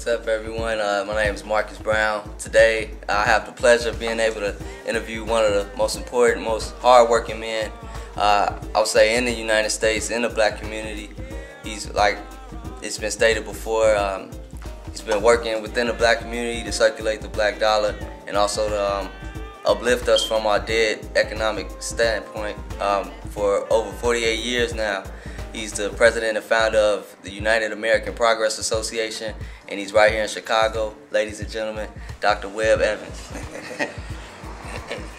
What's up, everyone? My name is Marcus Brown. Today, I have the pleasure of being able to interview one of the most important, most hard-working men, I would say, in the United States, in the black community. He's, like it's been stated before, he's been working within the black community to circulate the black dollar and also to uplift us from our dead economic standpoint for over 48 years now. He's the president and founder of the United American Progress Association, and he's right here in Chicago. Ladies and gentlemen, Dr. Webb Evans.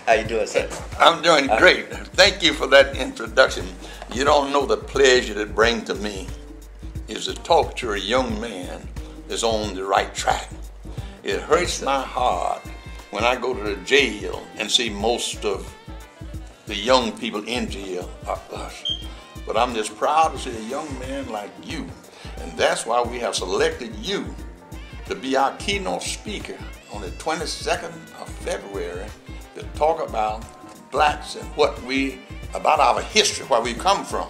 How you doing, sir? I'm doing great. Thank you for that introduction. You don't know the pleasure that brings to me is to talk to a young man that's on the right track. It hurts my heart when I go to the jail and see most of the young people in jail are us. But I'm just proud to see a young man like you, and that's why we have selected you to be our keynote speaker on the 22nd of February to talk about blacks and about our history, where we come from,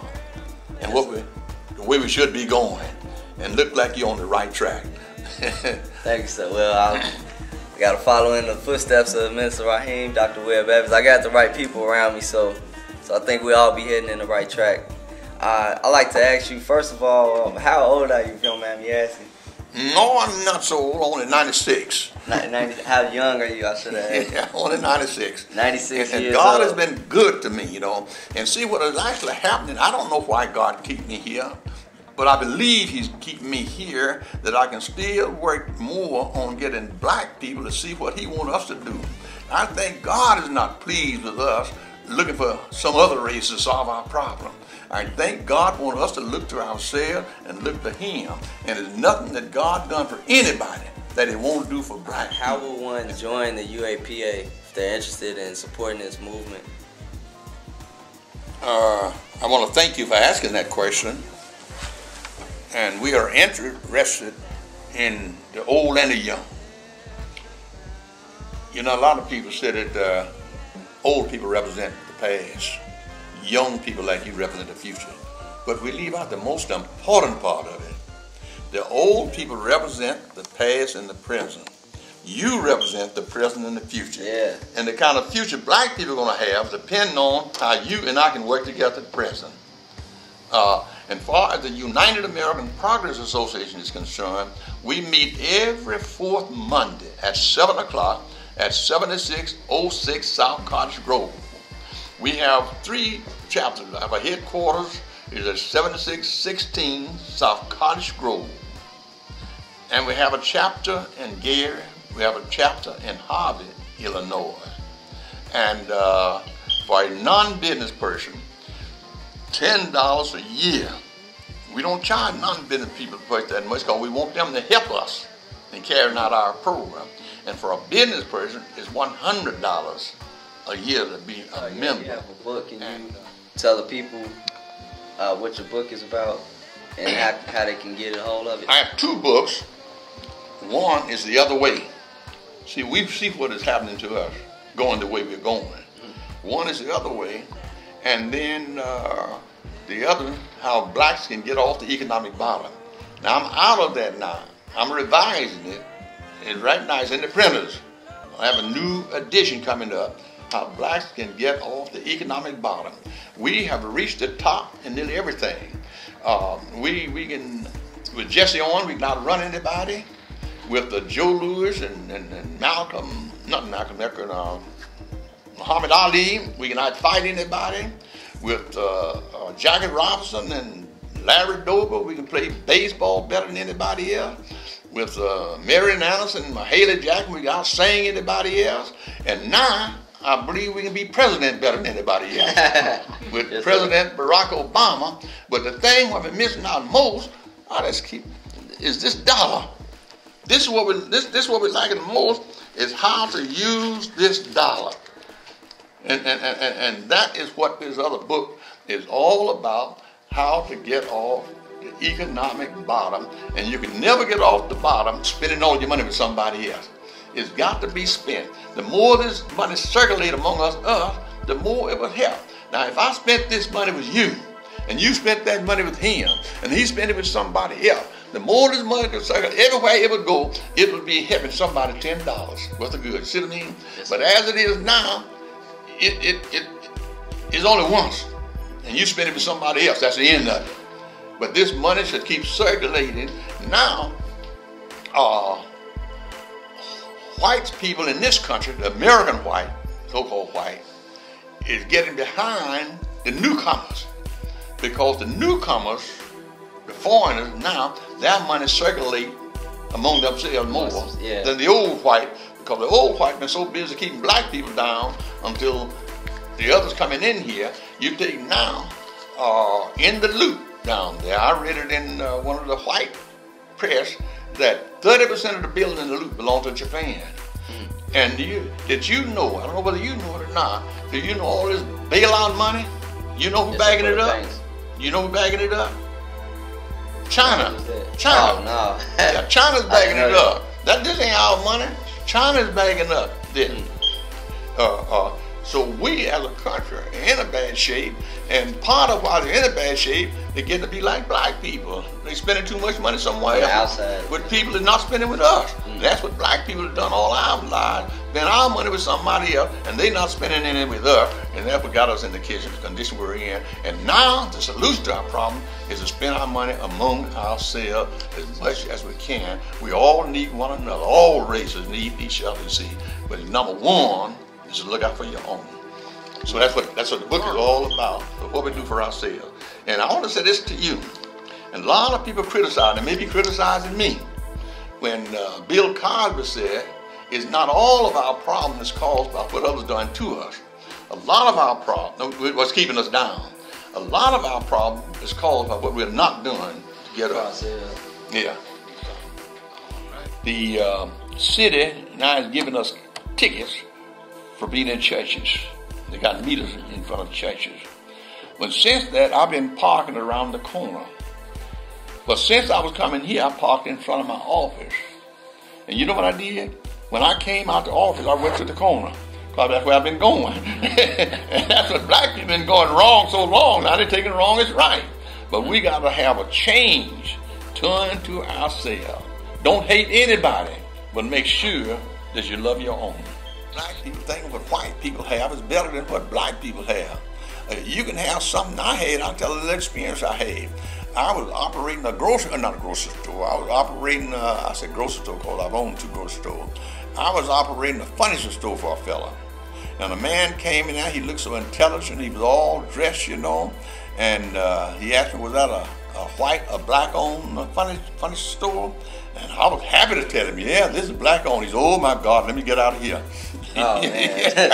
and the way we should be going, and look like you're on the right track. Thank you, sir. Well, I got to follow in the footsteps of Minister Raheem, Dr. Webb Evans. I got the right people around me, so I think we all be heading in the right track. I'd like to ask you, first of all, how old are you, if you don't mind me asking? No, I'm not so old, only 96. 90, how young are you, I should have asked? Yeah, only 96. 96 and years God old. has been good to me, you know. And see what is actually happening. I don't know why God keep me here, but I believe He's keeping me here that I can still work more on getting black people to see what He wants us to do. I think God is not pleased with us looking for some other race to solve our problem. I think God wants us to look to ourselves and look to Him. And there's nothing that God done for anybody that He won't do for black people. How will one join the UAPA if they're interested in supporting this movement? I want to thank you for asking that question. And we are interested in the old and the young. You know, a lot of people say that old people represent the past. Young people like you represent the future. But we leave out the most important part of it. The old people represent the past and the present. You represent the present and the future. Yeah. And the kind of future black people are going to have depend on how you and I can work together at present. And far as the United American Progress Association is concerned, we meet every fourth Monday at 7 o'clock at 7606 South Cottage Grove. We have 3 chapters. Our headquarters is at 7616 South Cottage Grove. And we have a chapter in Gary. We have a chapter in Harvey, Illinois. And for a non-business person, $10 a year. We don't charge non-business people that much because we want them to help us in carrying out our program. And for a business person, it's $100 a year to be a member. You have a book. Can you tell the people what your book is about and how they can get a hold of it? I have 2 books. One is The Other Way. See, we see what is happening to us, going the way we're going. One is The Other Way, and then the other, how blacks can get off the economic bottom. Now, I'm out of that now. I'm revising it, and right now it's in the printers. I have a new edition coming up, how blacks can get off the economic bottom. We have reached the top in nearly everything. We can, with Jesse on, we can outrun anybody. With Joe Louis and Malcolm, not Malcolm X, Muhammad Ali, we can outfight anybody. With Jackie Robinson and Larry Dover, we can play baseball better than anybody else. With Marion Anderson and Mahalia Jackson, we can out-sing anybody else. And now, I believe we can be president better than anybody else. With yes, President Barack Obama. But the thing what we're missing out most, is this dollar. This is what we like the most, is how to use this dollar. And that is what this other book is all about, how to get off the economic bottom. And you can never get off the bottom spending all your money with somebody else. It's got to be spent. The more this money circulates among us, the more it will help. Now, if I spent this money with you, and you spent that money with him, and he spent it with somebody else, The more this money could circle, everywhere it would go, it would be helping somebody $10 worth of good. See what I mean? Yes, but as it is now, it's only once. And you spend it with somebody else. That's the end of it. But this money should keep circulating. Now, white people in this country, the American white, so-called white, is getting behind the newcomers. Because the newcomers, the foreigners now, their money circulate among themselves more than the old white, because the old white been so busy keeping black people down until the others coming in here. You take now in the loop down there, I read it in one of the white press that 30% of the buildings in the loop belong to Japan. And did you know, I don't know whether you know it or not, did you know all this bailout money? You know who's bagging it up? You know who's bagging it up? China. China. Oh, no. Yeah, China's bagging it up. This ain't our money. China's bagging up this. So we as a country are in a bad shape, and part of why they're in a bad shape, they're getting to be like black people. They're spending too much money somewhere else with people that are not spending with us. That's what black people have done all our lives, spend our money with somebody else, and they're not spending any with us, and that's what got us in the condition we're in. And now the solution to our problem is to spend our money among ourselves as much as we can. We all need one another. All races need each other, see. But number one, to look out for your own. So that's what the book is all about, what we do for ourselves. And I want to say this to you, and a lot of people criticize, and maybe criticizing me, when Bill Cosby said, it's not all of our problem is caused by what others done to us. A lot of our problem, what's keeping us down, a lot of our problem is caused by what we're not doing to get us. Yeah. The city now is giving us tickets for being in churches. They got meters in front of churches. But since that, I've been parking around the corner. But since I was coming here, I parked in front of my office. And you know what I did? When I came out the office, I went to the corner, because that's where I've been going. And that's what black people been going wrong so long. Now they're taking it wrong as right. But we got to have a change. Turn to ourselves. Don't hate anybody, but make sure that you love your own. Black people think what white people have is better than what black people have. You can have something I had. I'll tell you the experience I had. I was operating not a grocery store. I was operating, I said grocery store because I've owned 2 grocery stores. I was operating a furniture store for a fella. And a man came in there, he looked so intelligent, he was all dressed, you know, and he asked me, was that a black-owned furniture store? And I was happy to tell him, yeah, this is black-owned. He said, oh my God, let me get out of here. Oh, man.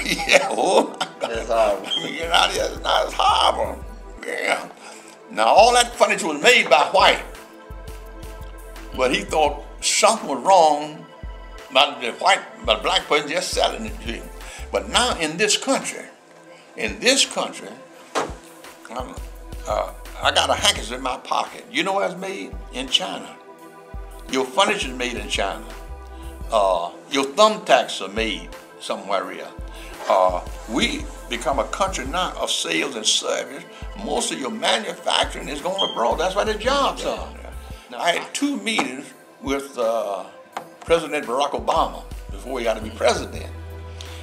Yeah, oh my God. That's horrible. Get out of here, it's horrible. Yeah. Now, all that furniture was made by white. But he thought something was wrong about the black person just selling it to him. But now in this country, I got a handkerchief in my pocket. You know where it's made? In China. Your furniture is made in China. Your thumbtacks are made somewhere else. We become a country now of sales and service. Most of your manufacturing is going abroad. That's why the jobs are. Now, I had 2 meetings with President Barack Obama before he got to be president.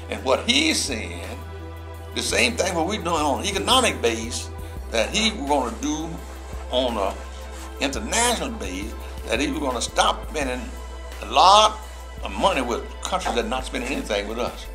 And what he's saying, the same thing what we're doing on an economic base, that he was going to do on an international base, that he was going to stop spending a lot of money with countries that are not spending anything with us.